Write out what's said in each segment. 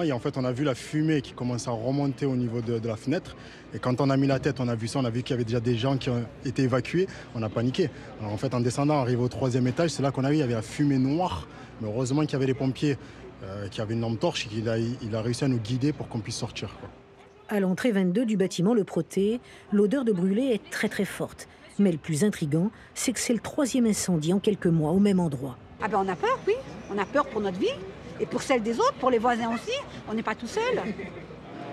Et en fait, on a vu la fumée qui commence à remonter au niveau de la fenêtre. Et quand on a mis la tête, on a vu ça, on a vu qu'il y avait déjà des gens qui ont été évacués. On a paniqué. Alors en fait, en descendant, arrivé au 3e étage, c'est là qu'on a vu, il y avait la fumée noire. Mais heureusement qu'il y avait les pompiers qui avaient une lampe torche et qu'il a réussi à nous guider pour qu'on puisse sortir, quoi. À l'entrée 22 du bâtiment Le Proté, l'odeur de brûlé est très forte. Mais le plus intriguant, c'est que c'est le 3e incendie en quelques mois au même endroit. Ah ben on a peur, oui. On a peur pour notre vie et pour celle des autres, pour les voisins aussi. On n'est pas tout seul.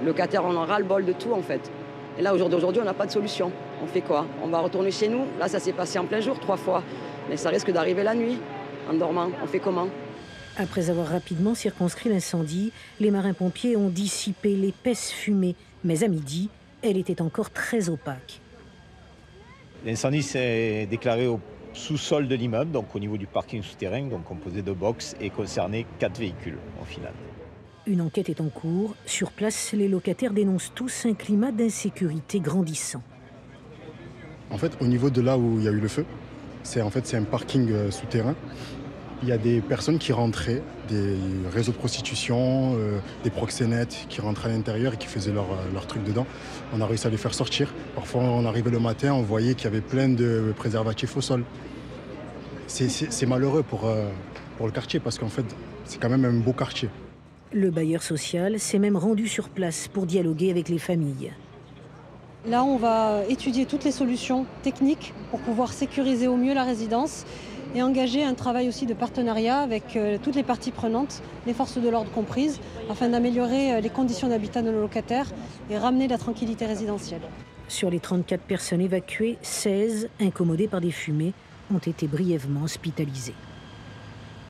Locataires, on en ras-le-bol de tout en fait. Et là, aujourd'hui, on n'a pas de solution. On fait quoi? On va retourner chez nous. Là, ça s'est passé en plein jour 3 fois. Mais ça risque d'arriver la nuit, en dormant. On fait comment? Après avoir rapidement circonscrit l'incendie, les marins-pompiers ont dissipé l'épaisse fumée. Mais à midi, elle était encore très opaque. L'incendie s'est déclaré au sous-sol de l'immeuble, donc au niveau du parking souterrain, donc composé de box, et concernait 4 véhicules au final. Une enquête est en cours. Sur place, les locataires dénoncent tous un climat d'insécurité grandissant. En fait, au niveau de là où il y a eu le feu, c'est un parking souterrain. Il y a des personnes qui rentraient, des réseaux de prostitution, des proxénètes qui rentraient à l'intérieur et qui faisaient leur truc dedans. On a réussi à les faire sortir. Parfois, on arrivait le matin, on voyait qu'il y avait plein de préservatifs au sol. C'est malheureux pour le quartier parce qu'en fait, c'est quand même un beau quartier. Le bailleur social s'est même rendu sur place pour dialoguer avec les familles. Là, on va étudier toutes les solutions techniques pour pouvoir sécuriser au mieux la résidence et engager un travail aussi de partenariat avec toutes les parties prenantes, les forces de l'ordre comprises, afin d'améliorer les conditions d'habitat de nos locataires et ramener la tranquillité résidentielle. Sur les 34 personnes évacuées, 16, incommodées par des fumées, ont été brièvement hospitalisées.